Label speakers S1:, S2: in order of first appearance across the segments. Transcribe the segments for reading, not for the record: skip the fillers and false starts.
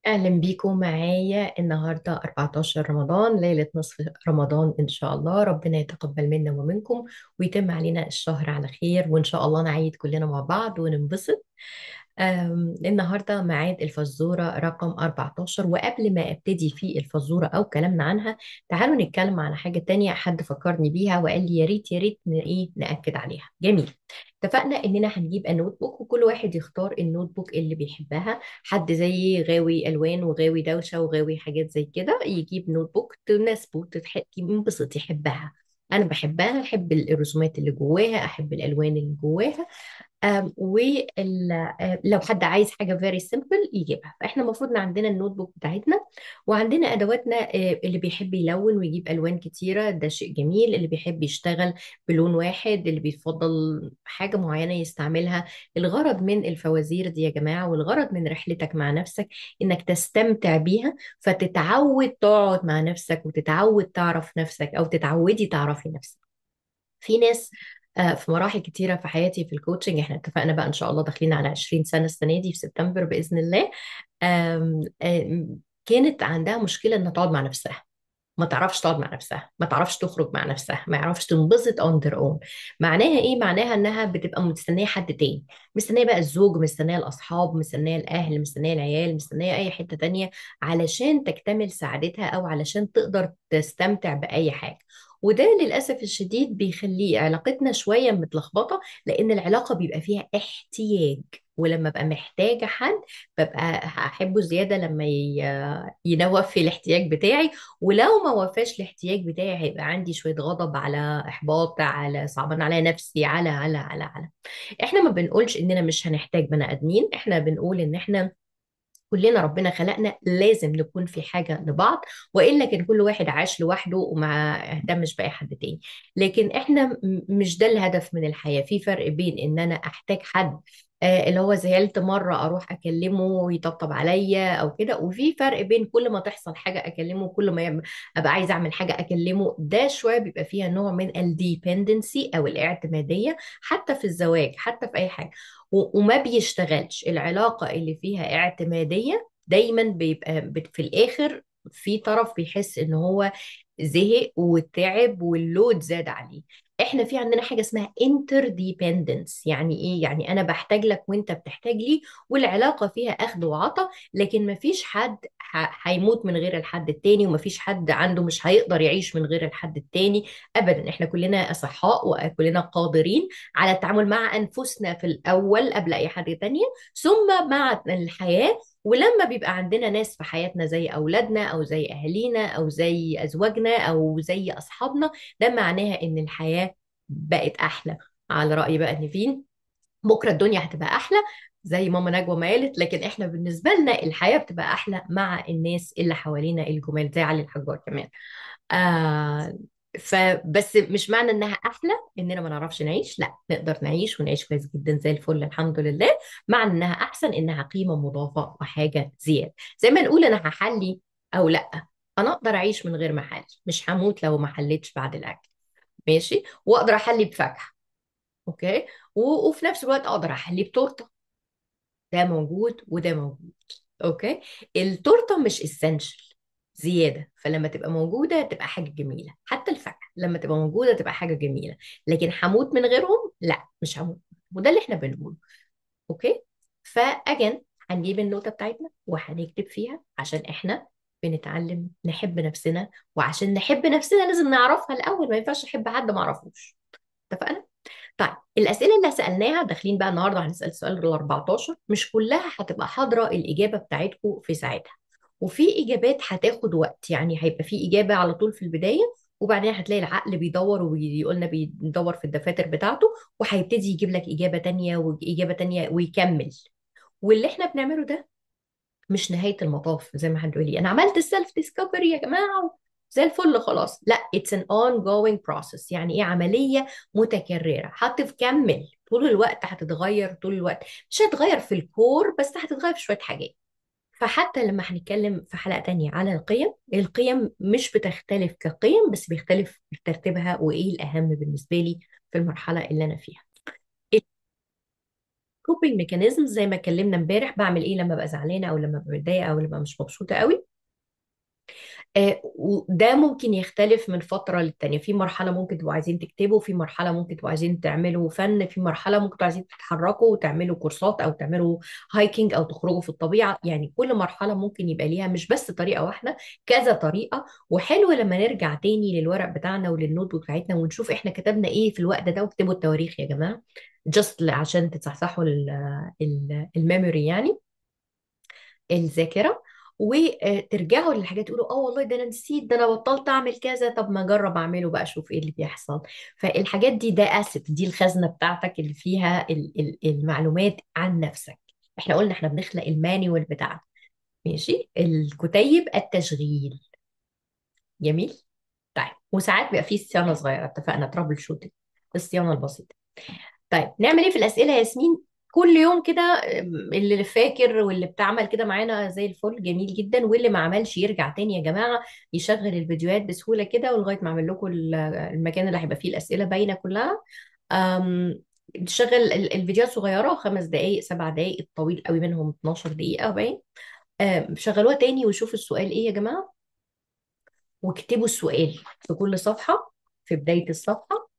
S1: أهلا بيكم معايا النهاردة 14 رمضان، ليلة نصف رمضان. إن شاء الله ربنا يتقبل منا ومنكم ويتم علينا الشهر على خير، وإن شاء الله نعيد كلنا مع بعض وننبسط. النهاردة ميعاد الفزورة رقم 14. وقبل ما أبتدي في الفزورة أو كلامنا عنها، تعالوا نتكلم على حاجة تانية. حد فكرني بيها وقال لي يا ريت يا ريت نأكد عليها. جميل. اتفقنا إننا هنجيب النوت بوك وكل واحد يختار النوت بوك اللي بيحبها. حد زي غاوي ألوان وغاوي دوشة وغاوي حاجات زي كده يجيب نوت بوك تناسبه، ينبسط يحبها. أنا بحبها، أحب الرسومات اللي جواها، أحب الألوان اللي جواها. ولو حد عايز حاجه فيري سيمبل يجيبها. فاحنا المفروض ان عندنا النوت بوك بتاعتنا وعندنا ادواتنا. اللي بيحب يلون ويجيب الوان كتيره ده شيء جميل. اللي بيحب يشتغل بلون واحد، اللي بيفضل حاجه معينه يستعملها. الغرض من الفوازير دي يا جماعه والغرض من رحلتك مع نفسك انك تستمتع بيها، فتتعود تقعد مع نفسك وتتعود تعرف نفسك او تتعودي تعرفي نفسك. في ناس في مراحل كتيرة في حياتي في الكوتشنج. احنا اتفقنا بقى ان شاء الله داخلين على 20 سنة السنة دي في سبتمبر بإذن الله. كانت عندها مشكلة انها تقعد مع نفسها، ما تعرفش تقعد مع نفسها، ما تعرفش تخرج مع نفسها، ما يعرفش تنبسط on their own. معناها ايه؟ معناها انها بتبقى مستنية حد تاني، مستنية بقى الزوج، مستنية الاصحاب، مستنية الاهل، مستنية العيال، مستنية اي حتة تانية علشان تكتمل سعادتها او علشان تقدر تستمتع باي حاجة. وده للأسف الشديد بيخلي علاقتنا شوية متلخبطة، لأن العلاقة بيبقى فيها احتياج. ولما ببقى محتاجة حد ببقى هحبه زيادة لما ينوفي الاحتياج بتاعي. ولو ما وفاش الاحتياج بتاعي هيبقى عندي شوية غضب، على إحباط، على صعبان على نفسي، على. احنا ما بنقولش اننا مش هنحتاج بني ادمين، احنا بنقول ان احنا كلنا ربنا خلقنا لازم نكون في حاجة لبعض، وإلا كان كل واحد عاش لوحده وما اهتمش بأي حد تاني. لكن احنا مش ده الهدف من الحياة. في فرق بين ان انا احتاج حد اللي هو زعلت مرة اروح اكلمه ويطبطب عليا او كده، وفي فرق بين كل ما تحصل حاجة اكلمه، كل ما ابقى عايزة اعمل حاجة اكلمه. ده شوية بيبقى فيها نوع من الديبندنسي او الاعتمادية، حتى في الزواج، حتى في اي حاجة. وما بيشتغلش العلاقة اللي فيها اعتمادية. دايما بيبقى في الآخر في طرف بيحس ان هو زهق وتعب واللود زاد عليه. احنا في عندنا حاجة اسمها interdependence. يعني ايه؟ يعني انا بحتاج لك وانت بتحتاج لي، والعلاقة فيها اخذ وعطاء. لكن مفيش حد هيموت من غير الحد التاني، ومفيش حد عنده مش هيقدر يعيش من غير الحد التاني ابدا. احنا كلنا اصحاء وكلنا قادرين على التعامل مع أنفسنا في الأول قبل أي حاجة تانية، ثم مع الحياة. ولما بيبقى عندنا ناس في حياتنا زي أولادنا أو زي أهالينا أو زي أزواجنا أو زي أصحابنا، ده معناها إن الحياة بقت أحلى. على رأي بقى نيفين، بكرة الدنيا هتبقى أحلى زي ماما نجوى ما قالت. لكن احنا بالنسبة لنا الحياة بتبقى أحلى مع الناس اللي حوالينا الجمال، زي علي الحجار كمان. آه فبس مش معنى انها احلى اننا ما نعرفش نعيش، لا، نقدر نعيش ونعيش كويس جدا زي الفل الحمد لله. معنى انها احسن انها قيمة مضافة وحاجة زيادة. زي ما نقول انا هحلي او لا، انا اقدر اعيش من غير ما احلي، مش هموت لو ما حليتش بعد الاكل. ماشي. واقدر احلي بفاكهة. اوكي. وفي نفس الوقت اقدر احلي بتورته. ده موجود وده موجود. اوكي. التورته مش اسينشال زياده، فلما تبقى موجوده تبقى حاجه جميله. حتى الفاكهه لما تبقى موجوده تبقى حاجه جميله. لكن هموت من غيرهم؟ لا، مش هموت. وده اللي احنا بنقوله. اوكي. فاجن هنجيب النوتة بتاعتنا وهنكتب فيها عشان احنا بنتعلم نحب نفسنا. وعشان نحب نفسنا لازم نعرفها الاول، ما ينفعش نحب حد ما اعرفوش. اتفقنا؟ طيب، الأسئلة اللي سألناها داخلين بقى النهارده هنسأل السؤال ال 14، مش كلها هتبقى حاضرة الإجابة بتاعتكم في ساعتها. وفي إجابات هتاخد وقت، يعني هيبقى في إجابة على طول في البداية، وبعدين هتلاقي العقل بيدور ويقولنا بيدور في الدفاتر بتاعته، وهيبتدي يجيب لك إجابة تانية وإجابة تانية ويكمل. واللي احنا بنعمله ده مش نهاية المطاف. زي ما هتقولي أنا عملت السيلف ديسكفري يا جماعة زي الفل خلاص، لا، it's an ongoing process. يعني إيه؟ عملية متكررة هتكمل طول الوقت، هتتغير طول الوقت. مش هتتغير في الكور بس، هتتغير في شوية حاجات. فحتى لما هنتكلم في حلقة تانية على القيم، القيم مش بتختلف كقيم، بس بيختلف في ترتيبها وإيه الأهم بالنسبة لي في المرحلة اللي أنا فيها. كوبينج ميكانيزم زي ما اتكلمنا امبارح، بعمل ايه لما ببقى زعلانه او لما ببقى متضايقه او لما مش مبسوطه قوي. وده ممكن يختلف من فترة للتانية. في مرحلة ممكن تبقوا عايزين تكتبوا، في مرحلة ممكن تبقوا عايزين تعملوا فن، في مرحلة ممكن تبقوا عايزين تتحركوا وتعملوا كورسات أو تعملوا هايكنج أو تخرجوا في الطبيعة. يعني كل مرحلة ممكن يبقى ليها مش بس طريقة واحدة، كذا طريقة. وحلو لما نرجع تاني للورق بتاعنا وللنوت بوك بتاعتنا ونشوف احنا كتبنا ايه في الوقت ده، واكتبوا التواريخ يا جماعة، جست عشان تصحصحوا الميموري يعني، الذاكره. وترجعوا للحاجات تقولوا اه والله ده انا نسيت، ده انا بطلت اعمل كذا، طب ما اجرب اعمله بقى اشوف ايه اللي بيحصل. فالحاجات دي ده اسيت، دي الخزنه بتاعتك اللي فيها المعلومات عن نفسك. احنا قلنا احنا بنخلق المانيوال بتاعنا. ماشي، الكتيب التشغيل. جميل. طيب وساعات بيبقى فيه صيانه صغيره، اتفقنا، ترابل شوتنج، الصيانه البسيطه. طيب نعمل ايه في الاسئله يا ياسمين؟ كل يوم كده، اللي فاكر واللي بتعمل كده معانا زي الفل جميل جدا، واللي ما عملش يرجع تاني يا جماعه، يشغل الفيديوهات بسهوله كده ولغايه ما اعمل لكم المكان اللي هيبقى فيه الاسئله باينه كلها. تشغل الفيديوهات صغيره، 5 دقائق 7 دقائق، الطويل قوي منهم 12 دقيقه باين. شغلوها تاني وشوفوا السؤال ايه يا جماعه، واكتبوا السؤال في كل صفحه. في بدايه الصفحه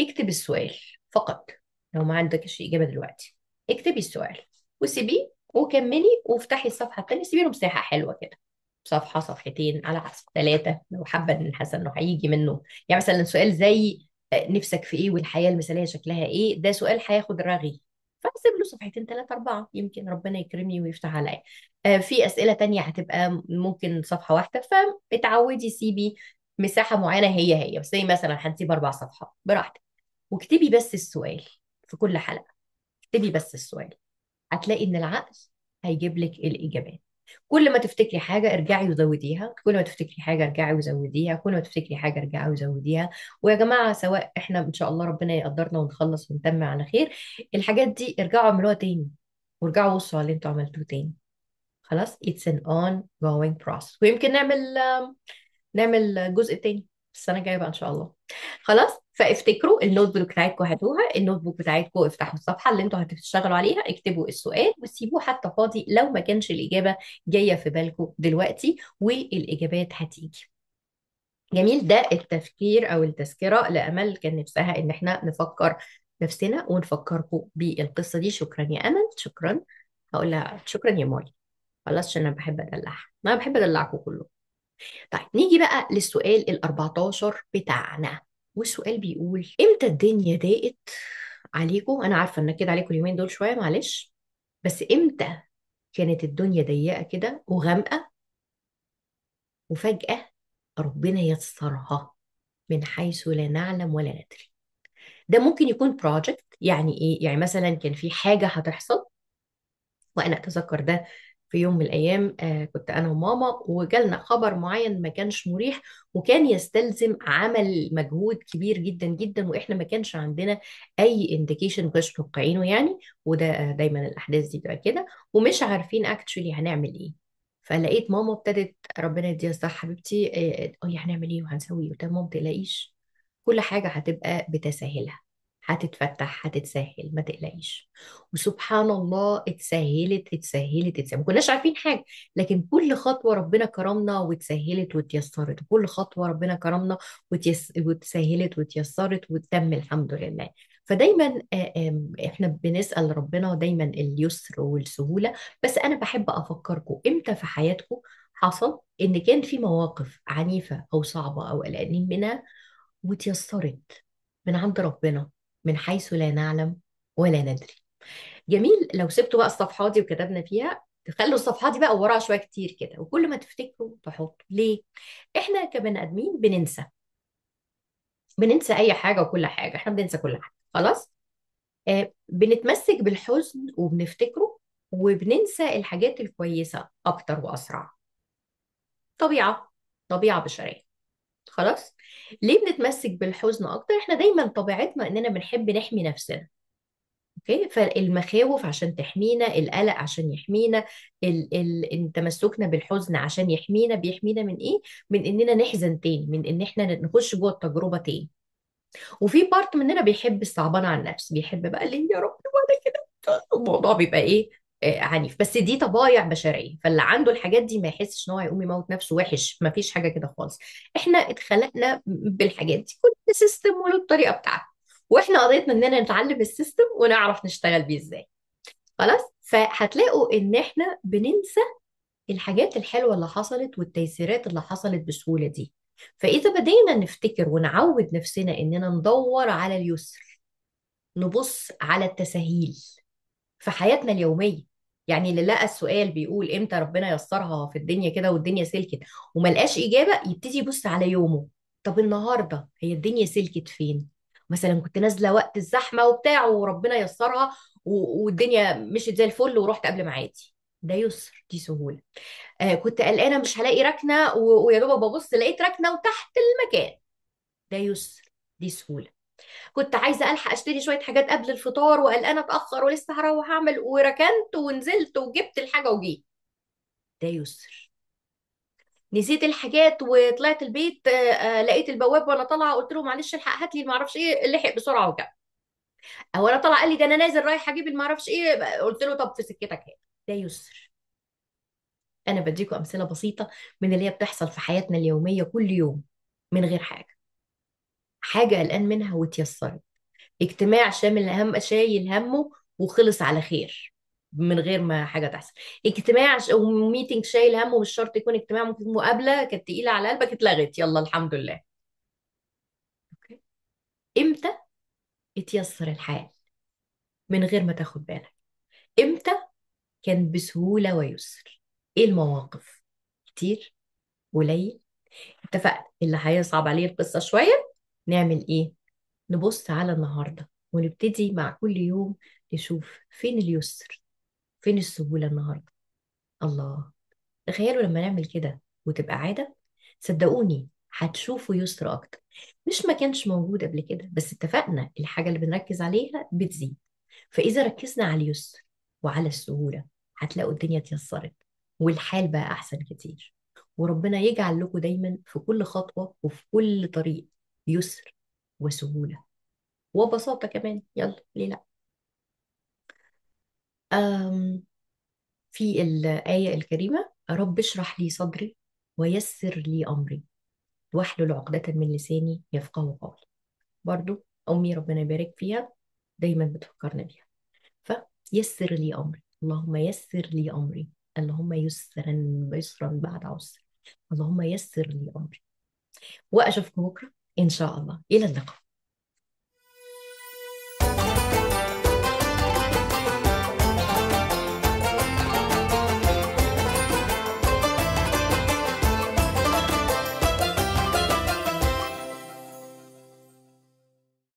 S1: اكتب السؤال فقط. لو ما عندكش إجابة دلوقتي اكتبي السؤال وسيبيه وكملي، وافتحي الصفحة التانية، سيبي له مساحة حلوة كده، صفحة صفحتين على حسب، 3 لو حابة إن حاسة إنه هيجي منه. يعني مثلا سؤال زي نفسك في إيه والحياة المثالية شكلها إيه، ده سؤال هياخد رغي، فاسيب له صفحتين 3 4، يمكن ربنا يكرمني ويفتح عليا. في أسئلة تانية هتبقى ممكن صفحة واحدة، فاتعودي سيبي مساحة معينة هي بس، زي مثلا هنسيب 4 صفحات براحتك، واكتبي بس السؤال في كل حلقة. اكتبي بس السؤال، هتلاقي ان العقل هيجيب لك الاجابات. كل ما تفتكري حاجة ارجعي وزوديها، كل ما تفتكري حاجة ارجعي وزوديها، كل ما تفتكري حاجة ارجعي وزوديها. ويا جماعة سواء احنا ان شاء الله ربنا يقدرنا ونخلص ونتم على خير، الحاجات دي ارجعوا اعملوها تاني، وارجعوا بصوا على اللي انتوا عملتوه تاني. خلاص it's an ongoing process. ويمكن نعمل جزء تاني السنة الجاية بقى إن شاء الله. خلاص، فافتكروا النوت بوك بتاعتكم، هاتوها النوت بوك بتاعتكم، افتحوا الصفحة اللي انتوا هتشتغلوا عليها، اكتبوا السؤال وسيبوه حتى فاضي لو ما كانش الإجابة جاية في بالكم دلوقتي، والإجابات هتيجي. جميل، ده التفكير أو التذكرة لأمل كان نفسها إن احنا نفكر نفسنا ونفكركم بالقصة دي. شكرا يا أمل، شكرا. هقول لها شكرا يا ماي. خلاص عشان أنا بحب أدلعها، أنا بحب أدلعكم كله. طيب نيجي بقى للسؤال ال 14 بتاعنا. والسؤال بيقول امتى الدنيا ضاقت عليكم؟ انا عارفه ان كده عليكم اليومين دول شويه، معلش، بس امتى كانت الدنيا ضيقه كده وغامقه، وفجاه ربنا يسرها من حيث لا نعلم ولا ندري؟ ده ممكن يكون بروجكت، يعني ايه؟ يعني مثلا كان في حاجه هتحصل، وانا اتذكر ده في يوم من الايام، كنت انا وماما وجالنا خبر معين ما كانش مريح، وكان يستلزم عمل مجهود كبير جدا جدا، واحنا ما كانش عندنا اي انديكيشن، ما كناش متوقعينه يعني. وده دايما الاحداث دي بتبقى كده، ومش عارفين اكشولي هنعمل ايه. فلقيت ماما ابتدت، ربنا يديها الصحه حبيبتي، هنعمل ايه وهنسوي إيه؟ قلت لها ماما ما تقلقيش، كل حاجه هتبقى بتسهلها، هتتفتح هتتسهل ما تقلقيش. وسبحان الله اتسهلت اتسهلت اتسهلت، ما كناش عارفين حاجة، لكن كل خطوة ربنا كرمنا واتسهلت واتيسرت، وكل خطوة ربنا كرمنا واتسهلت واتيسرت وتم الحمد لله. فدايما احنا بنسأل ربنا دايما اليسر والسهولة. بس انا بحب افكركم امتى في حياتكم حصل ان كان في مواقف عنيفة او صعبة او قلقانين منها واتيسرت من عند ربنا من حيث لا نعلم ولا ندري. جميل، لو سبتوا بقى الصفحات دي وكتبنا فيها، تخلوا الصفحات دي بقى وراها شويه كتير كده، وكل ما تفتكروا تحطوا ليه. احنا كبني ادمين بننسى، بننسى اي حاجه وكل حاجه، احنا بننسى كل حاجه خلاص. بنتمسك بالحزن وبنفتكره، وبننسى الحاجات الكويسه اكتر واسرع. طبيعه، طبيعه بشريه. خلاص. ليه بنتمسك بالحزن اكتر؟ احنا دايما طبيعتنا اننا بنحب نحمي نفسنا. اوكي، فالمخاوف عشان تحمينا، القلق عشان يحمينا، إن تمسكنا بالحزن عشان يحمينا. بيحمينا من ايه؟ من اننا نحزن تاني، من ان احنا نخش جوه التجربه تاني. وفي بارت مننا بيحب الصعبان على النفس، بيحب بقى اللي يا رب وانا كده الموضوع بيبقى ايه، عنيف. بس دي طبايع بشريه، فاللي عنده الحاجات دي ما يحسش ان هو هيقوم يموت نفسه وحش، ما فيش حاجه كده خالص. احنا اتخلقنا بالحاجات دي، كل سيستم وله الطريقه بتاعته، واحنا قضيتنا اننا نتعلم السيستم ونعرف نشتغل بيه ازاي. خلاص، فهتلاقوا ان احنا بننسى الحاجات الحلوه اللي حصلت والتيسيرات اللي حصلت بسهوله دي. فاذا بدينا نفتكر ونعود نفسنا اننا ندور على اليسر، نبص على التساهيل في حياتنا اليومية. يعني اللي لقى السؤال بيقول امتى ربنا يسرها في الدنيا كده والدنيا سلكت وما لقاش إجابة، يبتدي يبص على يومه. طب النهاردة هي الدنيا سلكت فين؟ مثلا كنت نازلة وقت الزحمة وبتاع وربنا يسرها والدنيا مشيت زي الفل ورحت قبل ميعادي. ده يسر، دي سهولة. كنت قلقانة مش هلاقي ركنة ويا دوب ببص لقيت ركنة وتحت المكان. ده يسر، دي سهولة. كنت عايزه الحق اشتري شويه حاجات قبل الفطار وقلقانه اتاخر ولسه هروح اعمل، وركنت ونزلت وجبت الحاجه وجيت. ده يسر. نسيت الحاجات وطلعت البيت، لقيت البواب وانا طالعه قلت له معلش الحق هات لي ما اعرفش ايه، لحق بسرعه وجاب. او انا طالعه قال لي ده انا نازل رايح اجيب ما اعرفش ايه، قلت له طب في سكتك هات. ده يسر. انا بديكم امثله بسيطه من اللي هي بتحصل في حياتنا اليوميه كل يوم، من غير حاجه قلقان منها وتيسرت. اجتماع شامل هم شايل همه وخلص على خير من غير ما حاجه تحصل. اجتماع وميتنج شايل همه، مش شرط يكون اجتماع، ممكن يكون مقابله كانت تقيله على قلبك اتلغت، يلا الحمد لله. اوكي. امتى اتيسر الحال من غير ما تاخد بالك؟ امتى كان بسهوله ويسر؟ ايه المواقف؟ كتير؟ قليل؟ اتفقنا اللي هيصعب عليه القصه شويه نعمل ايه؟ نبص على النهارده ونبتدي مع كل يوم نشوف فين اليسر، فين السهوله النهارده. الله. تخيلوا لما نعمل كده وتبقى عادة، صدقوني هتشوفوا يسر أكتر. مش ما كانش موجود قبل كده، بس اتفقنا الحاجة اللي بنركز عليها بتزيد. فإذا ركزنا على اليسر وعلى السهولة هتلاقوا الدنيا اتيسرت والحال بقى أحسن كتير. وربنا يجعل لكم دايما في كل خطوة وفي كل طريق يسر وسهولة وبساطة كمان. يلا ليه لا. أم في الآية الكريمة: رب اشرح لي صدري ويسر لي أمري واحلل عقدة من لساني يفقهوا قولي. برضو أمي ربنا يبارك فيها دايما بتفكرنا بيها. فيسر لي أمري، اللهم يسر لي أمري، اللهم يسرا يسرا بعد عسر، اللهم يسر لي أمري. وأشوفكم بكرة إن شاء الله. إلى اللقاء.